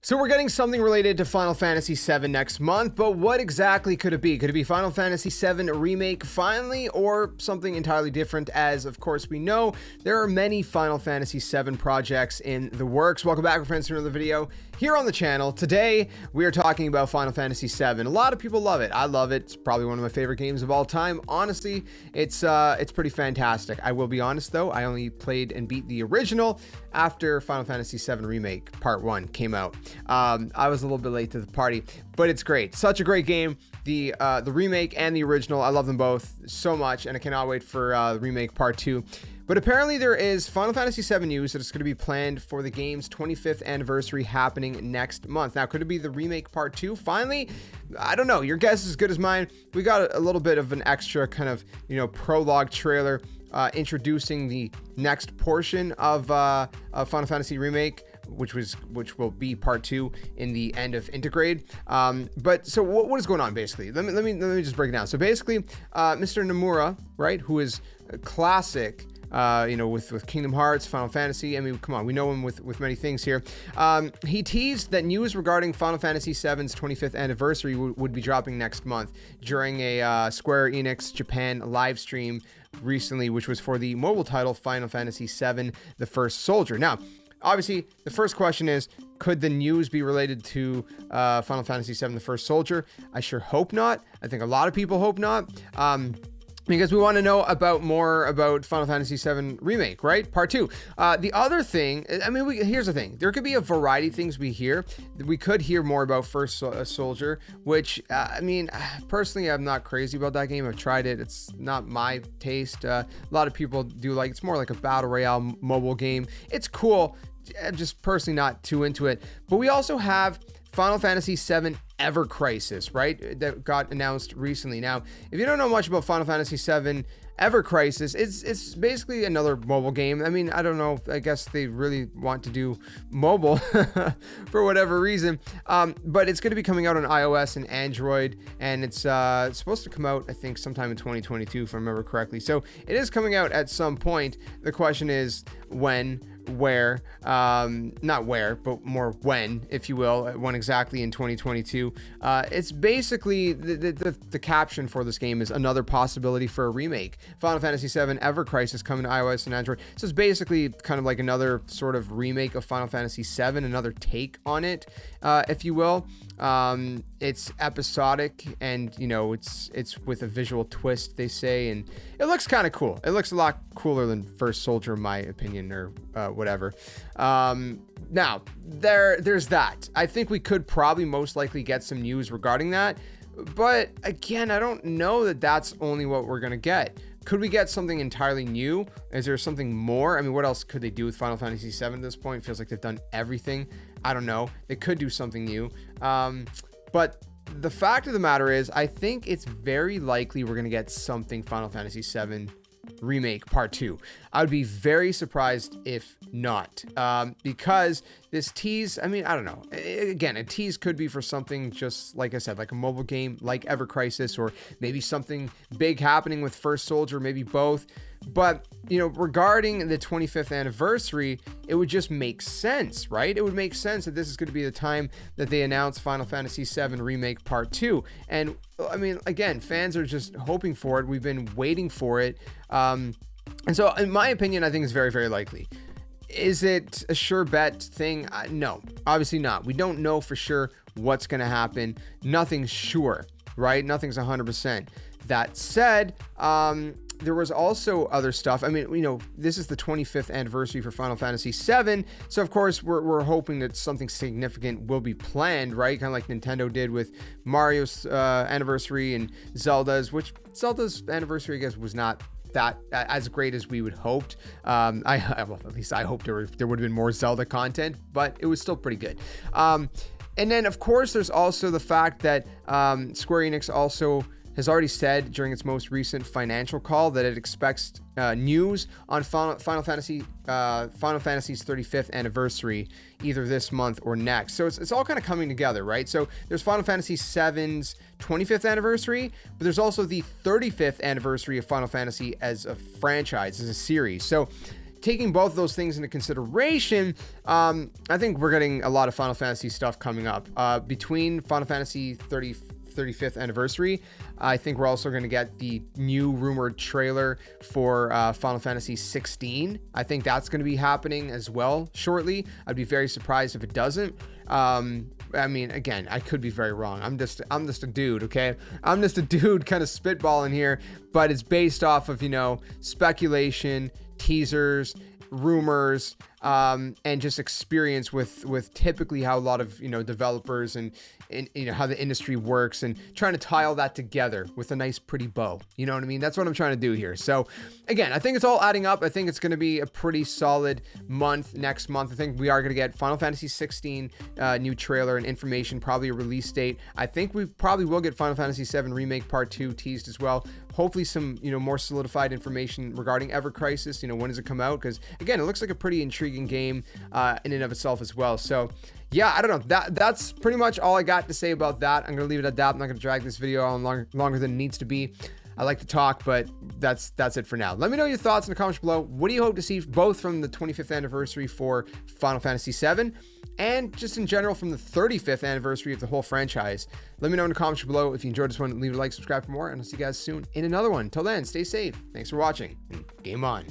So we're getting something related to Final Fantasy VII next month, but what exactly could it be? Could it be Final Fantasy VII Remake finally, or something entirely different? As of course we know, there are many Final Fantasy VII projects in the works. Welcome back, friends, to another video here on the channel. Today we are talking about Final Fantasy VII. A lot of people love it. I love it. It's probably one of my favorite games of all time. Honestly, it's pretty fantastic. I will be honest though, I only played and beat the original after Final Fantasy VII Remake Part 1 came out. I was a little bit late to the party, but it's great. Such a great game. The remake and the original, I love them both so much, and I cannot wait for the remake Part 2. But apparently there is Final Fantasy VII news that is going to be planned for the game's 25th anniversary happening next month. Now, could it be the remake Part 2 finally? I don't know. Your guess is as good as mine. We got a little bit of an extra kind of, prologue trailer introducing the next portion of Final Fantasy Remake, which will be Part 2 in the end of Intergrade. But so what is going on basically? Let me just break it down. So basically, Mr. Nomura, right, who is a classic, with Kingdom Hearts, Final Fantasy. I mean, come on, we know him with many things here. He teased that news regarding Final Fantasy VII's 25th anniversary would be dropping next month during a Square Enix Japan live stream recently, which was for the mobile title Final Fantasy VII: The First Soldier. Now, obviously, the first question is, could the news be related to Final Fantasy VII: The First Soldier? I sure hope not. I think a lot of people hope not. Because we want to know more about Final Fantasy VII Remake, right? Part 2. The other thing, here's the thing. There could be a variety of things we hear. We could hear more about First Soldier, which, personally, I'm not crazy about that game. I've tried it. It's not my taste. A lot of people do it's more like a Battle Royale mobile game. It's cool. I'm just personally not too into it. But we also have Final Fantasy VII Ever Crisis, right? That got announced recently. Now, if you don't know much about Final Fantasy VII Ever Crisis, it's basically another mobile game. I mean, I don't know. I guess they really want to do mobile for whatever reason. But it's going to be coming out on iOS and Android, and it's supposed to come out, I think, sometime in 2022, if I remember correctly. So it is coming out at some point. The question is when, where, not where, but more when, if you will, when exactly in 2022. It's basically the caption for this game is another possibility for a remake. Final Fantasy VII Ever Crisis coming to iOS and Android. So it's basically kind of like another sort of remake of Final Fantasy VII, another take on it, if you will. It's episodic, and it's with a visual twist, they say, and it looks kind of cool. It looks a lot cooler than First Soldier, in my opinion, or whatever. Now there's that. I think we could probably most likely get some news regarding that, but again, I don't know that that's only what we're gonna get. Could we get something entirely new? Is there something more? I mean, what else could they do with Final Fantasy VII at this point? It feels like they've done everything. I don't know. They could do something new. But the fact of the matter is, I think it's very likely we're going to get something Final Fantasy VII Remake Part 2. I would be very surprised if not, because this tease, I don't know. Again, a tease could be for something just, like I said, like a mobile game, like Ever Crisis, or maybe something big happening with First Soldier, maybe both. But, regarding the 25th anniversary, it would just make sense, right? It would make sense that this is going to be the time that they announce Final Fantasy VII Remake Part 2. And, again, fans are just hoping for it. We've been waiting for it. And so, in my opinion, I think it's very, very likely. Is it a sure bet thing? No, obviously not. We don't know for sure what's going to happen. Nothing's sure, right? Nothing's 100%. That said, there was also other stuff. This is the 25th anniversary for Final Fantasy VII, so of course we're hoping that something significant will be planned, right? Kind of like Nintendo did with Mario's anniversary and Zelda's anniversary, I guess, was not that as great as we would hoped. At least I hoped there would have been more Zelda content, but it was still pretty good. And then of course there's also the fact that Square Enix also has already said during its most recent financial call that it expects news on Final Fantasy's 35th anniversary either this month or next. So it's all kind of coming together, right? So there's Final Fantasy VII's 25th anniversary, but there's also the 35th anniversary of Final Fantasy as a franchise, as a series. So taking both of those things into consideration, I think we're getting a lot of Final Fantasy stuff coming up between Final Fantasy 35th anniversary. I think we're also going to get the new rumored trailer for Final Fantasy 16. I think that's going to be happening as well shortly. I'd be very surprised if it doesn't. I mean, again, I could be very wrong. I'm just a dude, okay? I'm just a dude kind of spitballing here, but it's based off of, you know, speculation, teasers, rumors, and just experience with typically how a lot of, you know, developers and you know, how the industry works, and trying to tie all that together with a nice pretty bow. You know what I mean? That's what I'm trying to do here. So again, I think it's all adding up. I think it's going to be a pretty solid month next month. I think we are going to get Final Fantasy 16 new trailer and information, probably a release date. I think we probably will get Final Fantasy 7 Remake Part 2 teased as well. Hopefully some, you know, more solidified information regarding Ever Crisis. You know, when does it come out? Because again, it looks like a pretty intriguing game in and of itself as well. So yeah, I don't know. That's pretty much all I got to say about that. I'm going to leave it at that. I'm not going to drag this video on longer than it needs to be. I like to talk, but that's it for now. Let me know your thoughts in the comments below. What do you hope to see both from the 25th anniversary for Final Fantasy VII and just in general from the 35th anniversary of the whole franchise? Let me know in the comments below. If you enjoyed this one, leave a like, subscribe for more, and I'll see you guys soon in another one. Till then, stay safe. Thanks for watching, and game on.